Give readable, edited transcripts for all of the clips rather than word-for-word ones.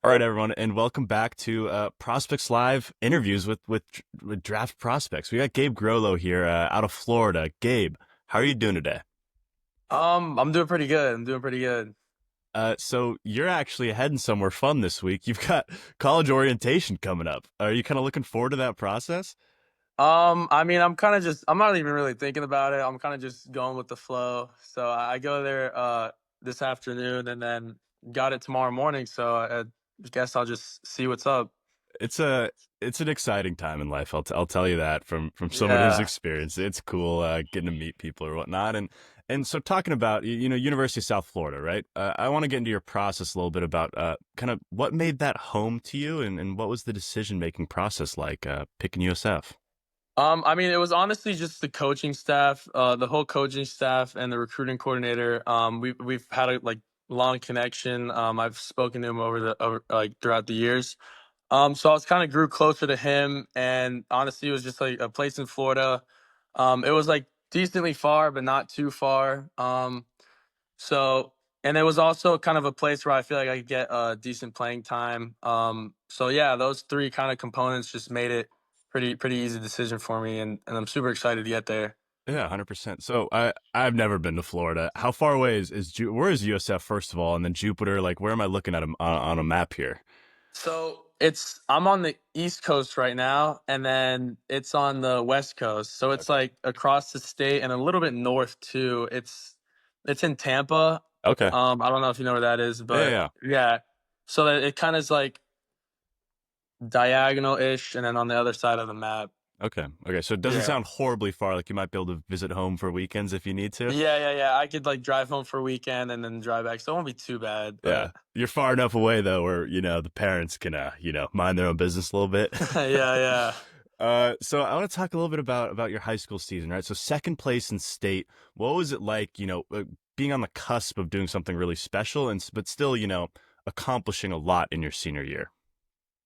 All right, everyone, and welcome back to Prospects Live interviews with draft prospects. We got Gabe Graulau here out of Florida. Gabe, how are you doing today? I'm doing pretty good. I'm doing pretty good. So you're actually heading somewhere fun this week. You've got college orientation coming up. Are you kind of looking forward to that process? I'm not even really thinking about it. I'm kind of just going with the flow. So I go there this afternoon and then got it tomorrow morning. So I guess I'll just see what's up. It's a it's an exciting time in life. I'll tell you that from someone who's Yeah. experienced. It's cool getting to meet people or whatnot. And so talking about University of South Florida, right? I want to get into your process a little bit about kind of what made that home to you and what was the decision making process like picking USF. It was honestly just the coaching staff, the whole coaching staff and the recruiting coordinator. We've had a long connection. I've spoken to him over like throughout the years. So I was kind of grew closer to him, and honestly, it was just like a place in Florida. It was like decently far, but not too far. So and it was also kind of a place where I feel like I could get decent playing time. So yeah, those three kind of components just made it pretty easy decision for me, and I'm super excited to get there. Yeah, 100%. So I've never been to Florida. How far away where is USF first of all, and then Jupiter? Like where am I looking at on a map here? So I'm on the East Coast right now, and then it's on the West Coast. So it's Okay. like across the state and a little bit north too. It's in Tampa. Okay. I don't know if you know where that is, Yeah, but yeah. yeah. So that it kind of is like diagonal-ish, and then on the other side of the map. Okay. Okay. So it doesn't Yeah. sound horribly far. Like you might be able to visit home for weekends if you need to. Yeah. I could like drive home for a weekend and then drive back. So it won't be too bad, Yeah. but You're far enough away though where, the parents can mind their own business a little bit. yeah. So I want to talk a little bit about your high school season, right? So second place in state. What was it like, being on the cusp of doing something really special but still, accomplishing a lot in your senior year?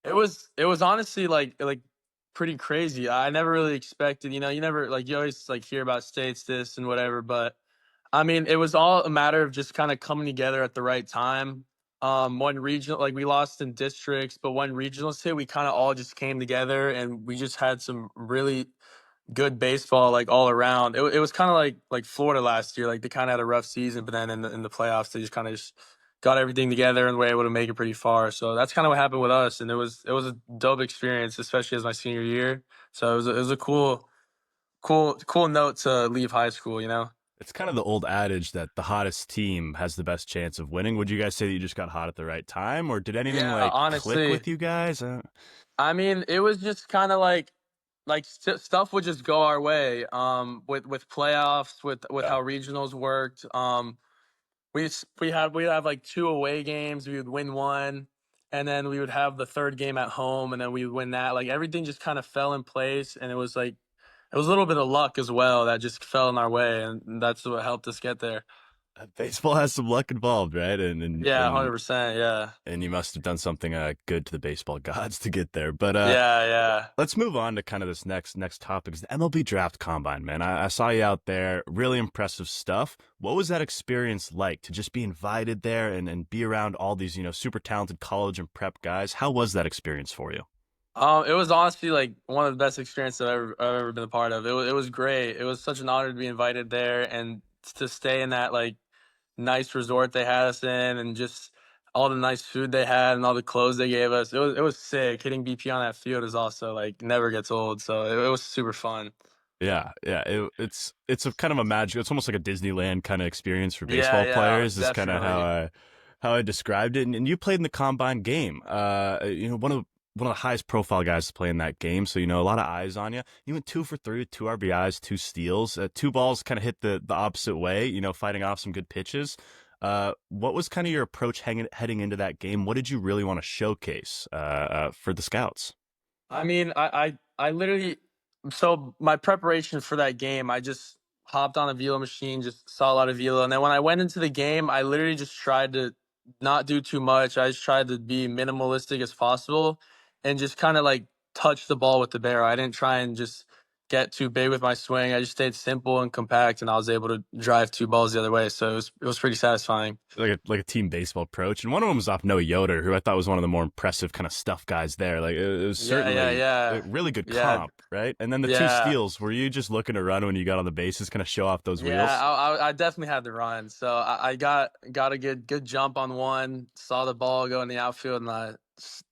It was honestly like pretty crazy. I never really expected, you never like you always like hear about states this and whatever, but I mean, it was all a matter of just kind of coming together at the right time. One regional, like we lost in districts, but when regionals hit, we kind of all just came together and we just had some really good baseball like all around. It was kind of like Florida last year. Like they kind of had a rough season, but then in the playoffs, they just kind of just got everything together and were able to make it pretty far. So that's kind of what happened with us, and it was a dope experience, especially as my senior year. So it was a cool note to leave high school. It's kind of the old adage that the hottest team has the best chance of winning. Would you guys say that you just got hot at the right time, or did anything Yeah, like click honestly, with you guys? I mean, it was just kind of like stuff would just go our way. With playoffs, with Yeah. how regionals worked. We'd have like two away games. We would win one, and then we would have the third game at home, and then we would win that. Like everything just kind of fell in place, and it was a little bit of luck as well that just fell in our way, and that's what helped us get there. Baseball has some luck involved, right? Yeah, 100%. Yeah, And you must have done something good to the baseball gods to get there. But yeah. let's move on to kind of this next topic is the MLB draft combine, man. I saw you out there, really impressive stuff. What was that experience like to just be invited there and be around all these, super talented college and prep guys? How was that experience for you? It was honestly like one of the best experiences I've ever been a part of. It was great. It was such an honor to be invited there and to stay in that like nice resort they had us in, and just all the nice food they had and all the clothes they gave us. It was sick. Hitting BP on that field is also like never gets old. So it was super fun. Yeah, yeah. It's a kind of a magic. It's almost like a Disneyland kind of experience for baseball Yeah, players. Is kind of definitely. how I described it. And you played in the combine game. One of the highest profile guys to play in that game. So a lot of eyes on you. You went 2 for 3 with 2 RBIs, 2 steals, two balls kind of hit the opposite way. Fighting off some good pitches. What was kind of your approach heading into that game? What did you really want to showcase for the scouts? I mean, I literally, so my preparation for that game, I just hopped on a velo machine, just saw a lot of velo, and then when I went into the game, I literally just tried to not do too much. I just tried to be minimalistic as possible, and just kind of like touch the ball with the barrel. I didn't try and just get too big with my swing. I just stayed simple and compact, and I was able to drive 2 balls the other way. So it was pretty satisfying. Like a team baseball approach, and one of them was off Noah Yoder, who I thought was one of the more impressive kind of stuff guys there. Like it was Yeah, yeah, certainly a yeah, really good yeah, comp, right? And then the two yeah. steals. Were you just looking to run when you got on the bases, kind of show off those Yeah, wheels? I definitely had to run. So I got a good jump on one, saw the ball go in the outfield, and I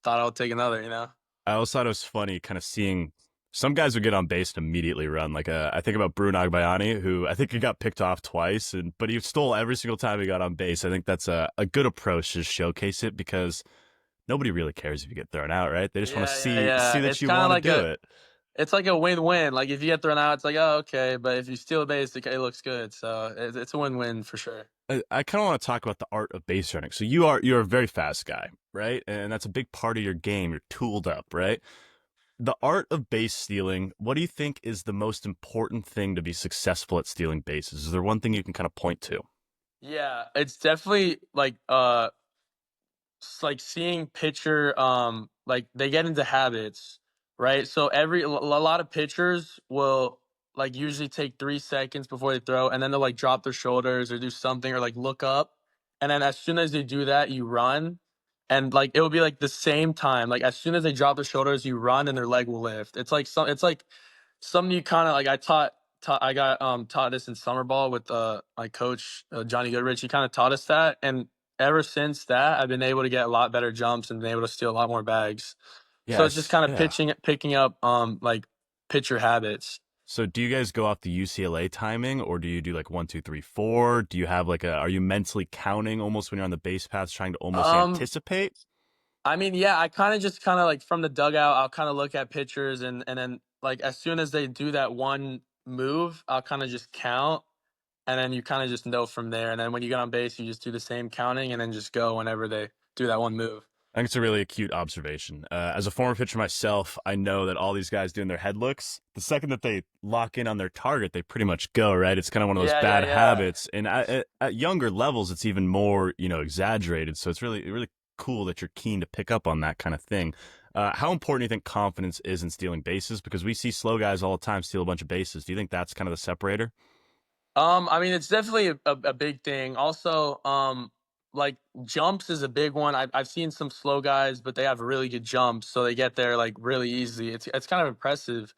thought I would take another. You know. I also thought it was funny, kind of seeing some guys would get on base and immediately run. Like I think about Bruno Agbayani, who I think he got picked off twice, but he stole every single time he got on base. I think that's a good approach to showcase it because nobody really cares if you get thrown out, right? They just want to Yeah, yeah, see yeah. that It's you kind of want to like do a it. it's like a win-win. Like if you get thrown out, it's like, oh, okay. But if you steal a base, it looks good. So it's a win-win for sure. I kind of want to talk about the art of base running. So you're a very fast guy, right? And that's a big part of your game. You're tooled up, right? The art of base stealing. What do you think is the most important thing to be successful at stealing bases? Is there one thing you can kind of point to? Yeah, it's definitely like like seeing pitcher like they get into habits, right? So a lot of pitchers will like usually take 3 seconds before they throw, and then they'll like drop their shoulders or do something or like look up, and then as soon as they do that, you run, and like it will be like the same time. Like as soon as they drop their shoulders, you run, and their leg will lift. It's like something you kind of like. I got taught this in summer ball with my coach Johnny Goodrich. He kind of taught us that, and ever since that, I've been able to get a lot better jumps and been able to steal a lot more bags. So it's just Yes, kind of yeah. picking up like pitcher habits. So do you guys go off the UCLA timing, or do you do like 1, 2, 3, 4? Do you have like are you mentally counting almost when you're on the base paths, trying to almost Um, anticipate? I mean, yeah, I kind of like from the dugout, I'll kind of look at pitchers and then like as soon as they do that one move, I'll kind of just count. And then you kind of just know from there. And then when you get on base, you just do the same counting and then just go whenever they do that one move. I think it's a really acute observation. As a former pitcher myself, I know that all these guys doing their head looks, the second that they lock in on their target, they pretty much go, right? It's kind of one of those Yeah, yeah, bad yeah. habits. And at younger levels, it's even more, exaggerated. So it's really cool that you're keen to pick up on that kind of thing. How important do you think confidence is in stealing bases? Because we see slow guys all the time steal a bunch of bases. Do you think that's kind of the separator? I mean, it's definitely a big thing. Also, like jumps is a big one. I've seen some slow guys, but they have really good jumps, so they get there like really easy. It's kind of impressive.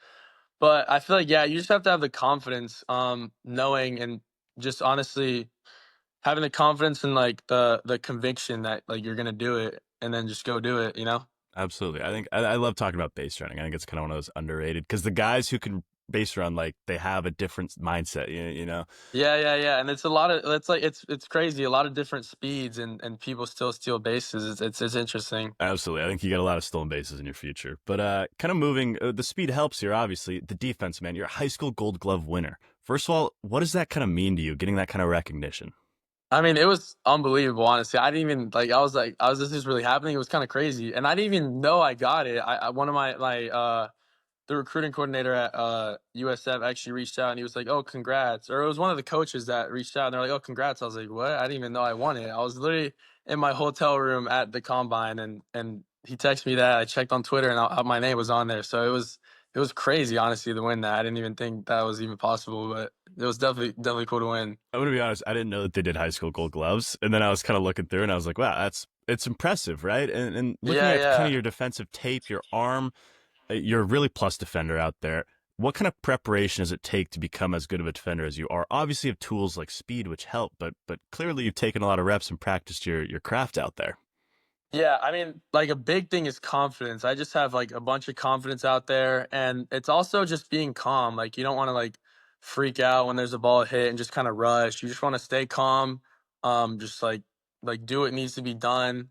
But I feel like yeah, you just have to have the confidence, knowing and just honestly having the confidence and like the conviction that like you're gonna do it, and then just go do it. You know? Absolutely. I think I love talking about base running. I think it's kind of one of those underrated because the guys who can base run, like they have a different mindset. You know. Yeah, yeah, yeah. And it's a lot of it's like it's crazy. A lot of different speeds and people still steal bases. It's interesting. Absolutely. I think you got a lot of stolen bases in your future. But kind of moving, the speed helps here, obviously. The defense, man, you're a high school gold glove winner. First of all, what does that kind of mean to you, getting that kind of recognition? I mean, it was unbelievable, honestly. I didn't even like I was this is really happening. It was kind of crazy. And I didn't even know I got it. I one of my the recruiting coordinator at USF actually reached out and he was like, "Oh, congrats!" Or it was one of the coaches that reached out and they're like, "Oh, congrats!" I was like, "What?" I didn't even know I won it. I was literally in my hotel room at the combine and he texted me that. I checked on Twitter and my name was on there. So it was crazy, honestly, to win that. I didn't even think that was even possible, but it was definitely cool to win. I'm going to be honest, I didn't know that they did high school gold gloves. And then I was kind of looking through and I was like, wow, it's impressive, right? And looking Yeah, at kind of yeah. your defensive tape, your arm, you're a really plus defender out there. What kind of preparation does it take to become as good of a defender as you are? Obviously, you have tools like speed, which help, but clearly you've taken a lot of reps and practiced your craft out there. Yeah, I mean, like a big thing is confidence. I just have like a bunch of confidence out there, and it's also just being calm. Like you don't want to like freak out when there's a ball hit and just kind of rush. You just want to stay calm. Just like do what needs to be done.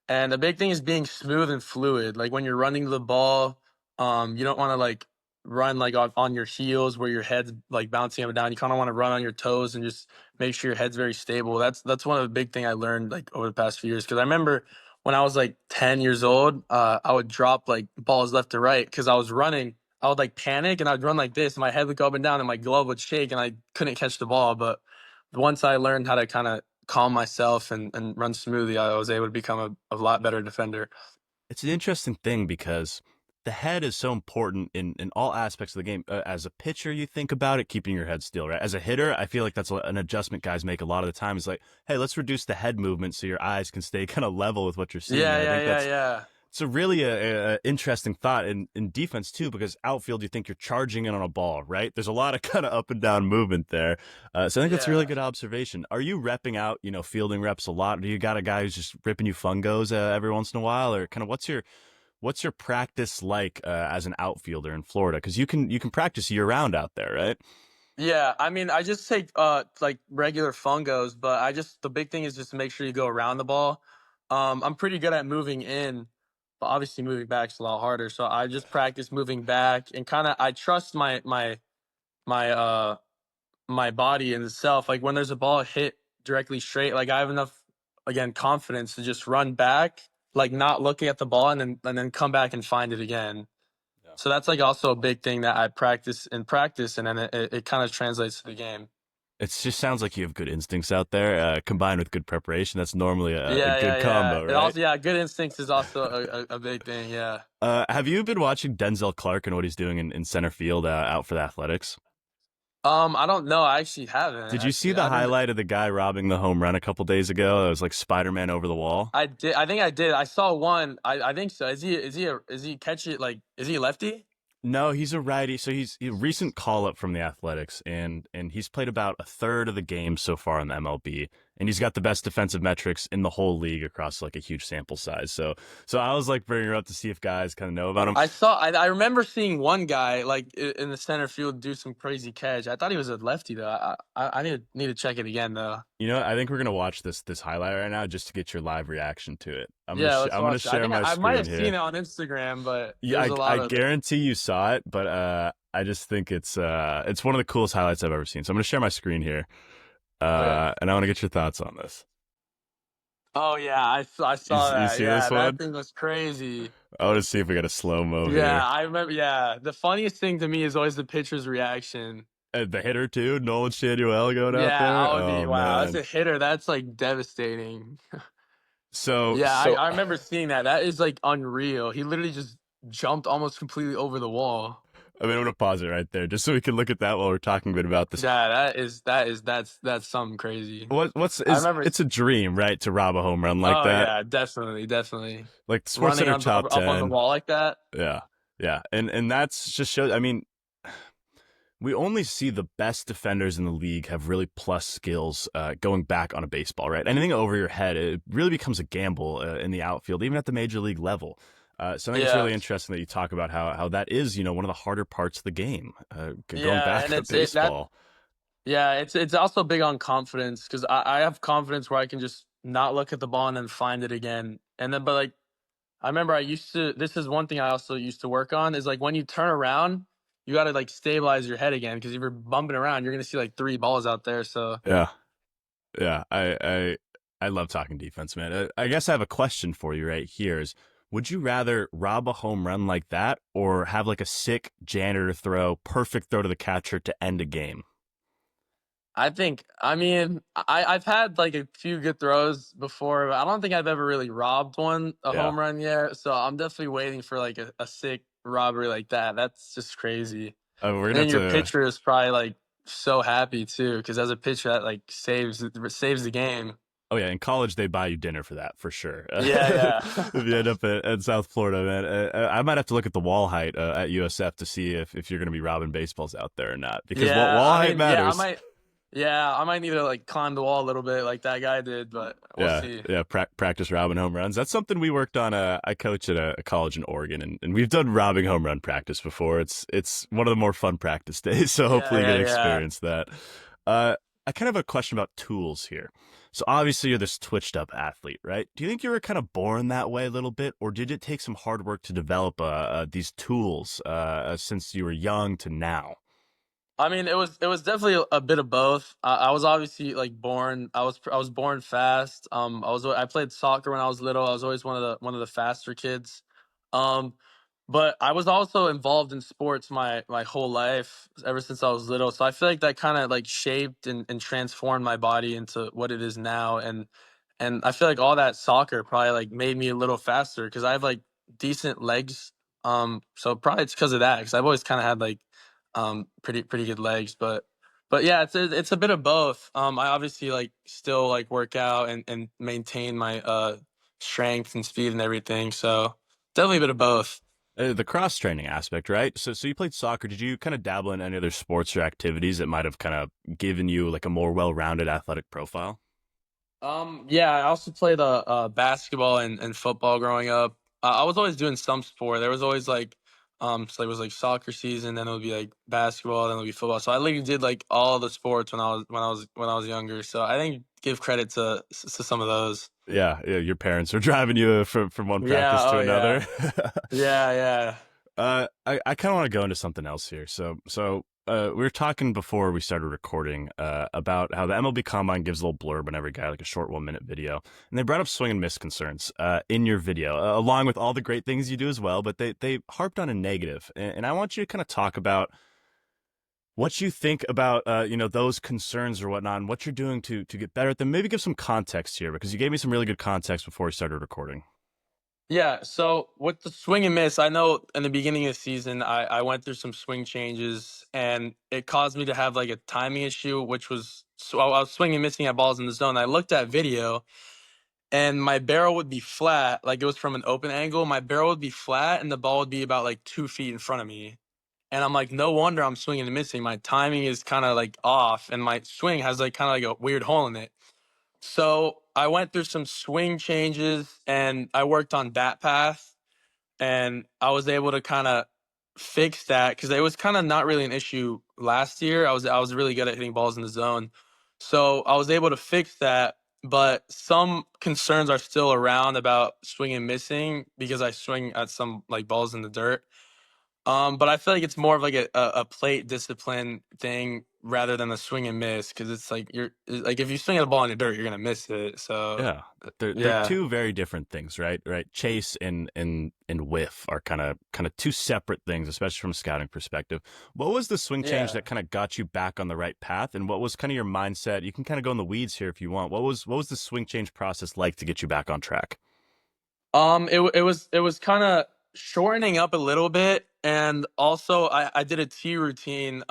And the big thing is being smooth and fluid. Like when you're running the ball, you don't want to like run like on your heels where your head's like bouncing up and down. You kind of want to run on your toes and just make sure your head's very stable. That's one of the big thing I learned like over the past few years because I remember when I was like 10 years old, I would drop like balls left to right because I was running. I would like panic and I'd run like this, and my head would go up and down, and my glove would shake, and I couldn't catch the ball. But once I learned how to kind of calm myself and run smoothly, I was able to become a lot better defender. It's an interesting thing because the head is so important in all aspects of the game. As a pitcher, you think about it, keeping your head still, right? As a hitter, I feel like that's an adjustment guys make a lot of the time. Is like, hey, let's reduce the head movement so your eyes can stay kind of level with what you're seeing. Yeah, And I yeah, think yeah, that's yeah. it's a really interesting thought in defense too, because outfield you think you're charging in on a ball, right? There's a lot of kind of up and down movement there, so I think that's a really Yeah. good observation. Are you repping out, fielding reps a lot? Do you got a guy who's just ripping you fungos every once in a while, or kind of what's your practice like as an outfielder in Florida? Because you can practice year round out there, right? Yeah, I mean, I just take like regular fungos, but the big thing is just to make sure you go around the ball. I'm pretty good at moving in, but obviously moving back is a lot harder. So I just practice moving back and kind of I trust my my body in itself. Like when there's a ball hit directly straight, like I have enough again confidence to just run back, like not looking at the ball and then come back and find it again. Yeah. So that's like also a big thing that I practice, and then it kind of translates to the game. It just sounds like you have good instincts out there, combined with good preparation. That's normally a Yeah, yeah, good yeah. combo, It right? also, yeah, good instincts is also a big thing. Yeah. Have you been watching Denzel Clark and what he's doing in center field out for the Athletics? I don't know. I actually haven't. Did you see Actually, the I didn't. highlight of the guy robbing the home run a couple days ago? It was like Spider-Man over the wall. I did. I think I did. I saw one. I think so. Is he catch it like? Is he a lefty? No, he's a righty. So he's a recent call up from the Athletics, and he's played about a third of the games so far in the MLB, and he's got the best defensive metrics in the whole league across like a huge sample size. So I was like bringing her up to see if guys kind of know about him. I remember seeing one guy like in the center field do some crazy catch. I thought he was a lefty though. I need to check it again though. I think we're gonna watch this highlight right now just to get your live reaction to it. Yeah, let's I'm gonna watch it. I share think my I might screen have seen here. it on Instagram, but Yeah, there's I a I lot of guarantee you saw it, but I just think it's one of the coolest highlights I've ever seen. So I'm gonna share my screen here, okay. and I want to get your thoughts on this. Oh yeah, I You saw you that. see Yeah, this that one? thing was crazy. I want to see if we got a slow mo Yeah, here. I remember. Yeah, the funniest thing to me is always the pitcher's reaction. The hitter too, Nolan Shanuel going out Yeah, there. I would be Oh wow. That's man. a hitter. That's like devastating. So Yeah, so I remember seeing that. That is like unreal. He literally just jumped almost completely over the wall. I mean, I'm gonna pause it right there just so we can look at that while we're talking a bit about this. Yeah, that's something crazy. What's I is remember. it's a dream, right, to rob a home run like Oh that? yeah, definitely, definitely. Like Sports Running Center on the, top up on the 10. wall like that. Yeah. Yeah. And that's just shows, I mean, we only see the best defenders in the league have really plus skills going back on a baseball, right? Anything over your head, it really becomes a gamble in the outfield, even at the major league level. So I think it's Yeah, really interesting that you talk about how that is, one of the harder parts of the game, going yeah, back and to it's it that baseball. yeah, it's also big on confidence because I have confidence where I can just not look at the ball and then find it again. And then, but like I remember I used to. This is one thing I also used to work on is like when you turn around, you got to like stabilize your head again because if you're bumping around, you're gonna see like three balls out there. So Yeah. Yeah. I love talking defense, man. I guess I have a question for you right here is, would you rather rob a home run like that or have like a sick janitor throw, perfect throw to the catcher to end a game? I mean, I've had like a few good throws before, but I don't think I've ever really robbed a Yeah. home run yet. So I'm definitely waiting for like a sick robbery like that. That's just crazy. We're And gonna then have your to. pitcher is probably like so happy too, because as a pitcher that like saves the game. Oh yeah, in college they buy you dinner for that for sure. Yeah, If yeah. you end up at South Florida, man, I might have to look at the wall height at USF to see if you're going to be robbing baseballs out there or not, because Yeah, wall I height mean, yeah, matters. I might need to like climb the wall a little bit like that guy did, but we'll Yeah, see. yeah. Practice robbing home runs. That's something we worked on. I coach at a college in Oregon, and we've done robbing home run practice before. It's one of the more fun practice days. So Yeah, hopefully you get yeah, to yeah. experience that. I kind of have a question about tools here. So obviously you're this twitched up athlete, right? Do you think you were kind of born that way a little bit, or did it take some hard work to develop these tools since you were young to now? I mean, it was definitely a bit of both. I was obviously like born. I was born fast. I played soccer when I was little. I was always one of the faster kids. Um, but I was also involved in sports my whole life ever since I was little. So I feel like that kind of like shaped and transformed my body into what it is now. And I feel like all that soccer probably like made me a little faster because I have like decent legs. So probably it's because of that, because I've always kind of had like pretty good legs, but yeah, it's a bit of both. I obviously like still like work out and maintain my strength and speed and everything. So definitely a bit of both. The cross training aspect, right? So you played soccer. Did you kind of dabble in any other sports or activities that might have kind of given you like a more well-rounded athletic profile? Yeah, I also played basketball and football growing up. I was always doing some sport. There was always like, so it was like soccer season, then it would be like basketball, then it would be football. So I literally did like all the sports when I was younger. So I think give credit to some of those. Yeah, yeah, your parents are driving you from one Yeah. practice to Oh another. yeah. Yeah. Yeah. I kind of want to go into something else here. We were talking before we started recording about how the MLB Combine gives a little blurb on every guy, like a short 1 minute video, and they brought up swing and miss concerns in your video, along with all the great things you do as well. But they harped on a negative, and I want you to kind of talk about what you think about those concerns or whatnot, and what you're doing to get better at them. Maybe give some context here because you gave me some really good context before we started recording. Yeah, so with the swing and miss, I know in the beginning of the season, I went through some swing changes and it caused me to have like a timing issue, which was so I was swinging, missing at balls in the zone. I looked at video and my barrel would be flat, like it was from an open angle. My barrel would be flat and the ball would be about like 2 feet in front of me. And I'm like, no wonder I'm swinging and missing. My timing is kind of like off and my swing has like kind of like a weird hole in it. So I went through some swing changes and I worked on bat path and I was able to kind of fix that because it was kind of not really an issue last year. I was really good at hitting balls in the zone, so I was able to fix that. But some concerns are still around about swinging and missing because I swing at some like balls in the dirt. But I feel like it's more of like a plate discipline thing rather than a swing and miss because it's like you're like if you swing at a ball in the dirt, you're gonna miss it. So Yeah, they're yeah, two very different things, right? Right. Chase and whiff are kind of two separate things, especially from a scouting perspective. What was the swing change yeah. that kind of got you back on the right path, and what was kind of your mindset? You can kind of go in the weeds here if you want. What was the swing change process like to get you back on track? It was kind of shortening up a little bit, and also I did a T routine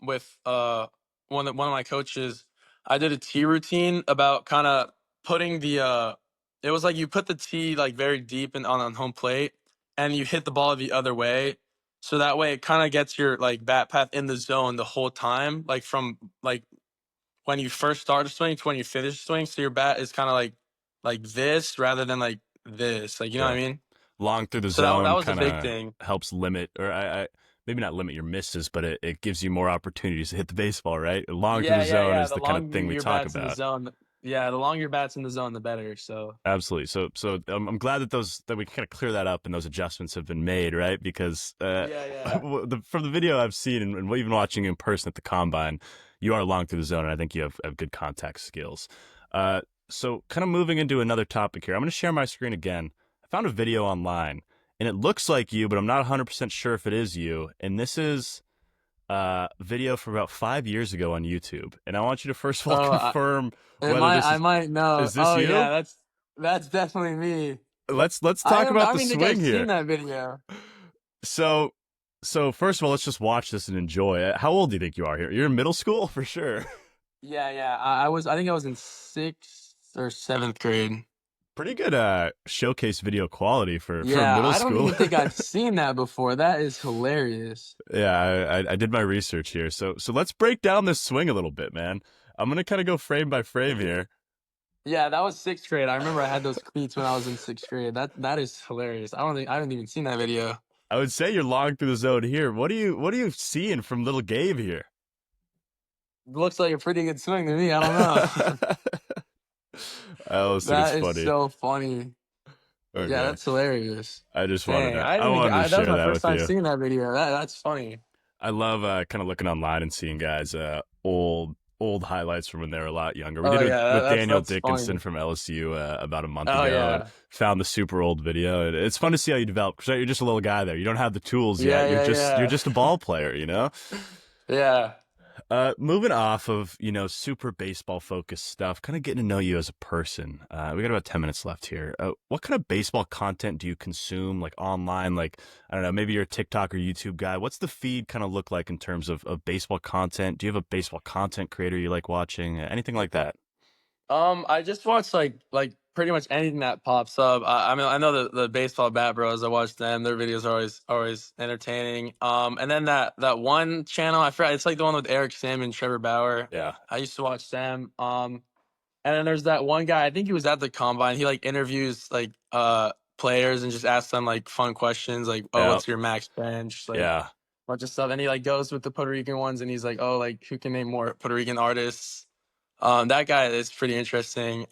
with one of my coaches. I did a T routine about kind of putting the it was like you put the tee like very deep on home plate, and you hit the ball the other way, so that way it kind of gets your like bat path in the zone the whole time, like from like when you first start a swing to when you finish a swing. So your bat is kind of like this rather than like this. Like you know what Yeah, I mean? long through the So that zone was a kind big of thing. helps limit, or I maybe not limit your misses, but it gives you more opportunities to hit the baseball, right? Long through Yeah, the yeah, zone yeah. is The the kind of longer thing we your talk bat's in the about. zone, yeah, the longer your bat's in the zone, the better. So Absolutely. I'm glad that we kind of clear that up and those adjustments have been made, right? Because yeah, yeah. from the video I've seen and even watching in person at the combine, you are long through the zone, and I think you have good contact skills. So kind of moving into another topic here, I'm going to share my screen again. I found a video online, and it looks like you, but I'm not 100% sure if it is you. And this is video from about 5 years ago on YouTube, and I want you to first of all Oh, confirm whether this I might know. is this Oh yeah, you. that's definitely me. Let's talk I about don't the even think I've swing seen here. that video. So so first of all, let's just watch this and enjoy it. How old do you think you are here? You're in middle school for sure. Yeah, yeah. I think I was in sixth or seventh grade. Pretty good showcase video quality for Yeah, middle I don't school. even think I've seen that before. That is hilarious. Yeah, I did my research here. So let's break down this swing a little bit, man. I'm gonna kind of go frame by frame here. Yeah, that was sixth grade. I remember I had those cleats when I was in sixth grade. That is hilarious. I haven't even seen that video. I would say you're long through the zone here. What are you seeing from little Gabe here? Looks like a pretty good swing to me. I don't know. I always think it's That is funny. so funny. Yeah, Okay. that's hilarious. I just wanted Dang, to I wanted to that was share my that first with time you. seeing that video. That's funny. I love kind of looking online and seeing guys old highlights from when they were a lot younger. We Oh did it yeah, with Daniel that's Dickinson funny. from LSU about a month Oh ago, and yeah, found the super old video. And it's fun to see how you develop because you're just a little guy there. You don't have the tools yeah, yet. You're yeah, just you're yeah, just a ball player, you know. yeah. Moving off of, super baseball focused stuff, kind of getting to know you as a person. We got about 10 minutes left here. What kind of baseball content do you consume, like online? Like, I don't know, maybe you're a TikTok or YouTube guy. What's the feed kind of look like in terms of baseball content? Do you have a baseball content creator you like watching? Anything like that? I just watch like pretty much anything that pops up. I mean, I know the baseball bat bros. I watch them. Their videos are always entertaining. And then that one channel I forgot. It's like the one with Eric Sim and Trevor Bauer. Yeah. I used to watch them. And then there's that one guy. I think he was at the combine. He like interviews like players and just asks them like fun questions like, oh, Yeah. what's your max bench? Like Yeah. bunch of stuff. And he like goes with the Puerto Rican ones and he's like, oh, like who can name more Puerto Rican artists? That guy is pretty interesting.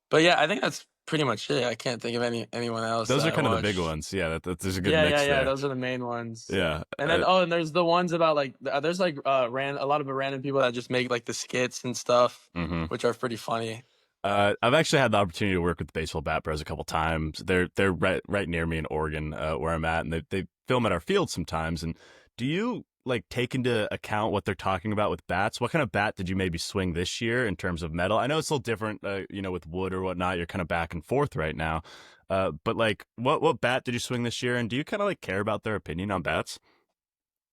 But yeah, I think that's pretty much it. I can't think of anyone else Those that are I kind of the big watch. ones. Yeah. There's a good Yeah, yeah, mix yeah. there. Those are the main ones. Yeah. And then and there's the ones about like there's like a lot of random people that just make like the skits and stuff, Mhm. which are pretty funny. I've actually had the opportunity to work with the Baseball Bat Bros a couple times. They're right near me in Oregon, where I'm at, and they film at our field sometimes. And do you like take into account what they're talking about with bats? What kind of bat did you maybe swing this year in terms of metal? I know it's a little different, with wood or whatnot. You're kind of back and forth right now, but like, what bat did you swing this year? And do you kind of like care about their opinion on bats?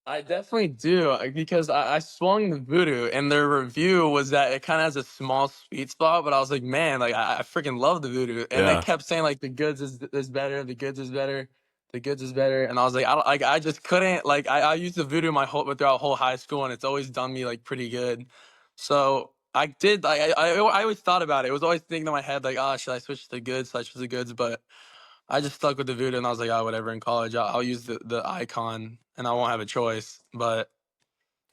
I definitely do because I swung the voodoo and their review was that it kind of has a small sweet spot, but I was like, man, like I freaking love the voodoo, and they Yeah, kept saying like the goods is better, the goods is better, the goods is better, and I was like, I don't, like I just couldn't like I used the voodoo my whole throughout whole high school, and it's always done me like pretty good, so I did like I always thought about it. It was always thinking in my head like, oh, should I switch to the goods? Should I switch to the goods? But I just stuck with the voodoo, and I was like, oh, whatever. In college, I'll use the icon, and I won't have a choice. But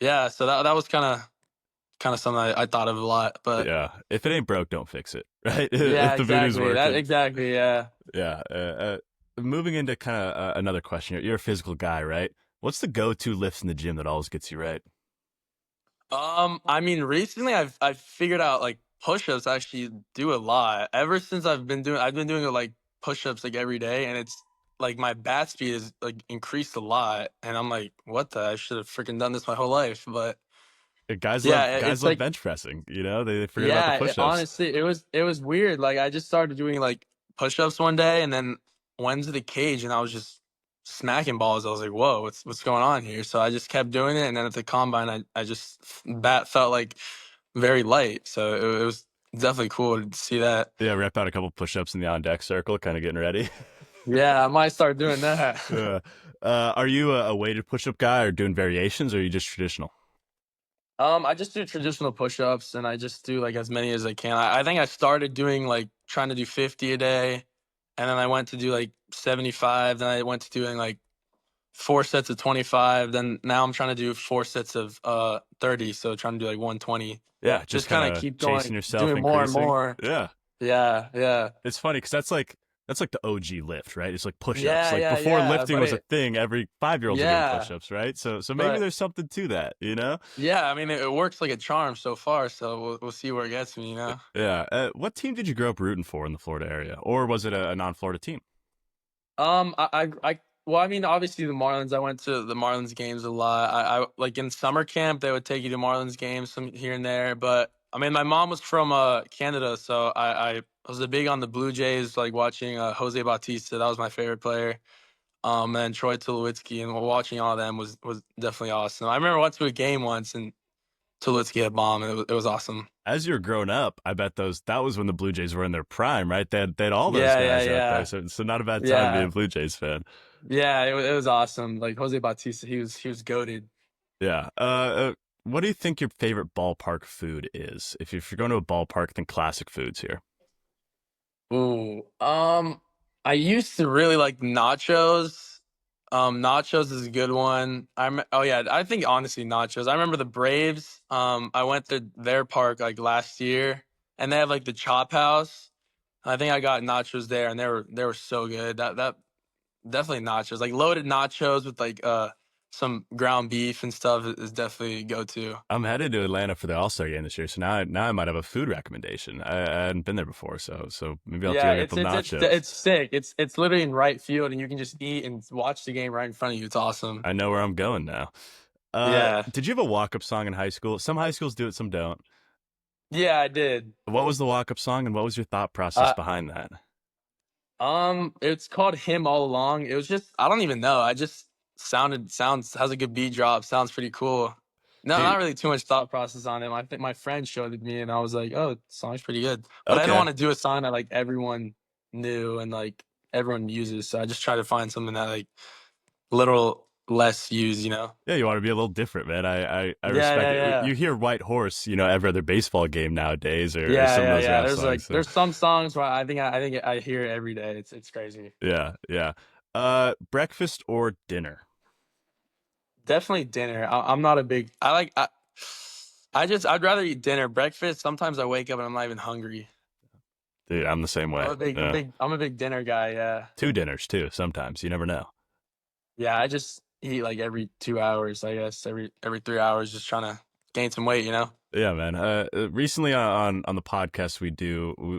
yeah, so that was kind of something I thought of a lot. But yeah. If it ain't broke, don't fix it, right? yeah, If the voodoo's exactly. That working, exactly. Yeah. yeah. Moving into kind of another question. You're a physical guy, right? What's the go-to lifts in the gym that always gets you right? I mean, recently I've figured out like push-ups actually do a lot. Ever since I've been doing like push-ups like every day, and it's like my bat speed is like increased a lot, and I'm like, what the? I should have freaking done this my whole life. But Guys love yeah, guys it's love like bench pressing. They forget about the yeah, push-ups. honestly, it was weird. Like I just started doing like push-ups one day, and then went to the cage, and I was just smacking balls. I was like, "Whoa, what's going on here?" So I just kept doing it, and then at the combine, I just bat felt like very light. So it was definitely cool to see that. Yeah, rep out a couple push-ups in the on deck circle, kind of getting ready. Yeah, I might start doing that. Yeah. Are you a weighted push-up guy or doing variations, or are you just traditional? I just do traditional push-ups, and I just do like as many as I can. I think I started doing like trying to do 50 a day, and then I went to do like 75. Then I went to doing like 4 sets of 25. Then now I'm trying to do 4 sets of 30. So trying to do like 120. Yeah, just Just kind kind of of keep chasing going, yourself, doing more and increasing. more. Yeah, Yeah, yeah, it's funny because that's like the OG lift, right? It's like push-ups. yeah, Like yeah, before yeah. lifting was a thing, every 5-year-olds are doing Yeah, push-ups, right? So maybe but there's something to that, you know? yeah, I mean, it works like a charm so far. So we'll see where it gets me. Yeah. What team did you grow up rooting for in the Florida area, or was it a non-Florida team? Well, I mean, obviously the Marlins. I went to the Marlins games a lot. I like in summer camp they would take you to Marlins games some here and there. But I mean, my mom was from Canada, so I was a big on the Blue Jays, like watching Jose Bautista. That was my favorite player. And Troy Tulowitzki, and watching all of them was definitely awesome. I remember I went to a game once and Tulowitzki had a bomb, and it was awesome. As you're growing up, I bet that was when the Blue Jays were in their prime, right? They had all those Yeah, yeah, guys out there, yeah, so not a bad time to be a yeah, Blue Jays fan. yeah. It was awesome. Like Jose Bautista, he was goated. Yeah. What do you think your favorite ballpark food is? If you're going to a ballpark, then classic foods here. Ooh, I used to really like nachos. Nachos is a good one. Oh yeah, I think honestly nachos. I remember the Braves. I went to their park like last year, and they have like the Chop House. I think I got nachos there, and they were so good. That definitely nachos, like loaded nachos with like some ground beef and stuff is definitely go to. I'm headed to Atlanta for the All-Star game this year, so now I might have a food recommendation. I hadn't been there before, so maybe I'll have to Yeah, go get the it's nachos. sick. It's literally in right field, and you can just eat and watch the game right in front of you. It's awesome. I know where I'm going now. Yeah. Did you have a walk-up song in high school? Some high schools do it, some don't. Yeah, I did. What was the walk-up song, and what was your thought process Uh, behind that? it's called Him All Along. It was just I don't even know. I just sounds has a good beat drop. Sounds pretty cool. No, Dude, not really too much thought process on it. I think my friend showed it to me, and I was like, "Oh, the song's pretty good." But I don't okay. want to do a song that like everyone knew and like everyone uses. So I just try to find something that like little less used. You know? Yeah, you want to be a little different, man. I Yeah, respect yeah, it. yeah. You hear White Horse, every other baseball game nowadays, or Yeah, some of yeah, those yeah. rap There's songs. like So there's some songs where I think I hear it every day. It's crazy. yeah, yeah. Breakfast or dinner? Definitely dinner. I'm not a big. I'd rather eat dinner. Breakfast. Sometimes I wake up and I'm not even hungry. Dude, I'm the same way. Yeah. I'm a big dinner guy. Yeah, Two dinners too. Sometimes you never know. yeah. I just eat like every 2 hours. I guess every 3 hours, just trying to gain some weight. You know. Yeah, man. Recently on the podcast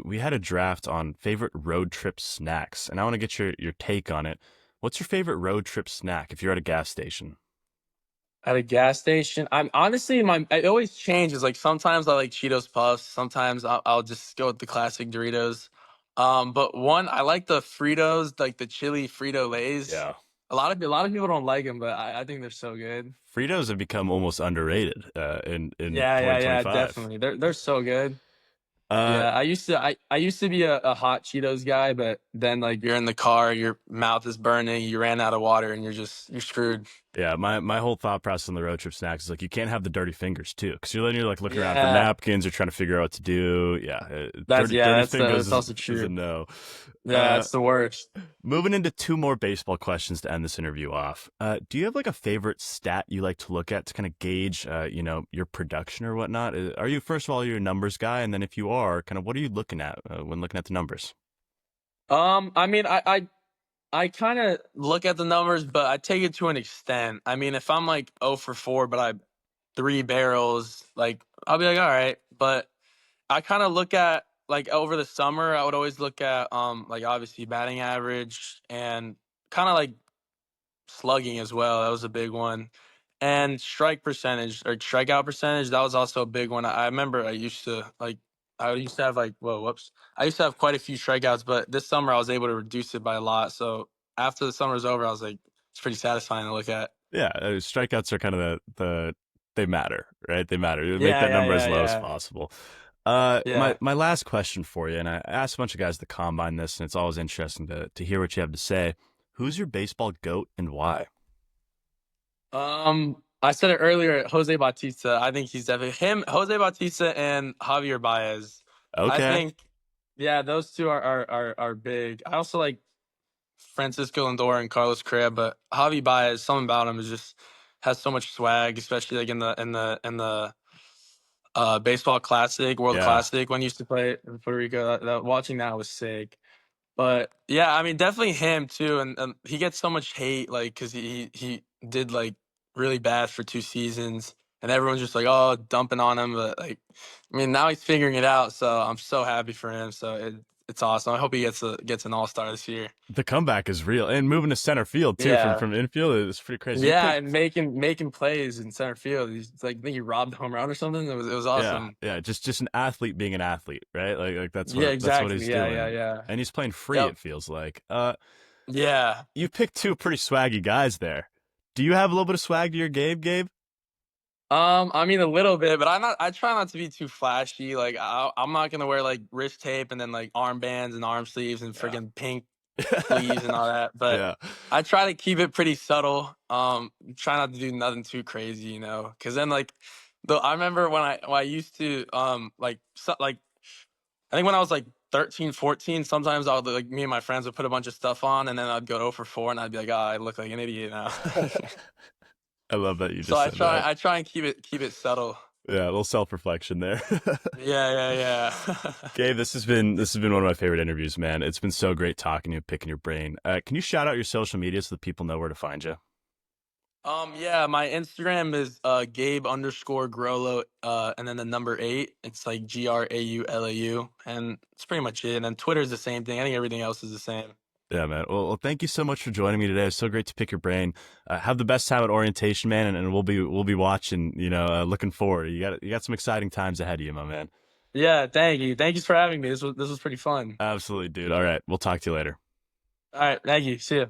we had a draft on favorite road trip snacks, and I want to get your take on it. What's your favorite road trip snack if you're at a gas station? At a gas station, I'm honestly my it always changes. Like sometimes I like Cheetos Puffs. Sometimes I'll just go with the classic Doritos. But one I like the Fritos, like the chili Frito Lays. Yeah. A lot of people don't like them, but I think they're so good. Fritos have become almost underrated in Yeah, yeah, yeah, 2025. definitely. They're so good. Uh, Yeah, I used to be a hot Cheetos guy, but then like you're in the car, your mouth is burning, you ran out of water, and you're screwed. yeah, my whole thought process on the road trip snacks is like you can't have the dirty fingers too, because you're like looking around for Yeah, napkins or trying to figure out what to do. Yeah, that's yeah, dirty fingers that's also is a true. no. Yeah, Uh, that's the worst. Moving into two more baseball questions to end this interview off. Do you have like a favorite stat you like to look at to kind of gauge, your production or whatnot? Are you first of all you're a numbers guy, and then if you are, kind of what are you looking at when looking at the numbers? I mean, I kind of look at the numbers, but I take it to an extent. I mean, if I'm like 0 for 4, but I 3 barrels, like I'll be like, all right. But I kind of look at like over the summer, I would always look at like obviously batting average and kind of like slugging as well. That was a big one. And strike percentage or strikeout percentage, that was also a big one. I remember I used to have like whoa, whoops. I used to have quite a few strikeouts, but this summer I was able to reduce it by a lot. So after the summer's over, I was like, it's pretty satisfying to look at. Yeah, strikeouts are kind of the they matter, right? They matter. You make Yeah, that yeah, number as yeah, low as yeah. possible. My Yeah. my last question for you, and I asked a bunch of guys to combine this, and it's always interesting to hear what you have to say. Who's your baseball goat and why? I said it earlier, Jose Bautista. I think he's definitely him, Jose Bautista and Javier Baez. I Okay, think, yeah, those two are big. I also like Francisco Lindor and Carlos Correa, but Javi Baez, something about him is just has so much swag, especially like in the baseball classic, World yeah, Classic when he used to play in Puerto Rico. Watching that was sick. But yeah, I mean, definitely him too, and he gets so much hate, like, because he did like really bad for 2 seasons, and everyone's just like, oh, dumping on him. But like, I mean, now he's figuring it out, so I'm so happy for him. So it's awesome. I hope he gets an All Star this year. the comeback is real, and moving to center field too Yeah, from infield is pretty crazy. You yeah, and picked, making plays in center field. He's like, I think he robbed a home run or something. It was yeah, awesome. yeah, just an athlete being an athlete, right? Like Yeah, that's what exactly. he's Yeah, yeah, doing, yeah. and he's playing free. Yep. It feels like. Yeah. You picked two pretty swaggy guys there. Do you have a little bit of swag to your Gabe? I mean a little bit, but I try not to be too flashy. Like I'm not gonna wear like wrist tape and then like armbands and arm sleeves and Yeah. freaking pink sleeves and all that. But Yeah. I try to keep it pretty subtle. Try not to do nothing too crazy, because then like I remember when I used to like I think when I was like 13, 14, sometimes I would like me and my friends would put a bunch of stuff on and then I'd go 0 for 4 and I'd be like, oh, I look like an idiot now. I love that you So just I said try that. I try and keep it subtle. Yeah, a little self-reflection there. Yeah, yeah, yeah. Gabe, this has been one of my favorite interviews, man. It's been so great talking to you, picking your brain. Can you shout out your social media so that people know where to find you? Yeah, my Instagram is Gabe_Graulau, and then the number 8. It's like Graulau, and it's pretty much it. And then Twitter's the same thing. I think everything else is the same. Yeah, man. Well, thank you so much for joining me today. It's so great to pick your brain. Have the best time at orientation, man, and we'll be watching. Looking forward. You got some exciting times ahead of you, my man. Yeah, thank you. Thank you for having me. This was pretty fun. Absolutely, dude. All right, we'll talk to you later. All right, thank you. See ya.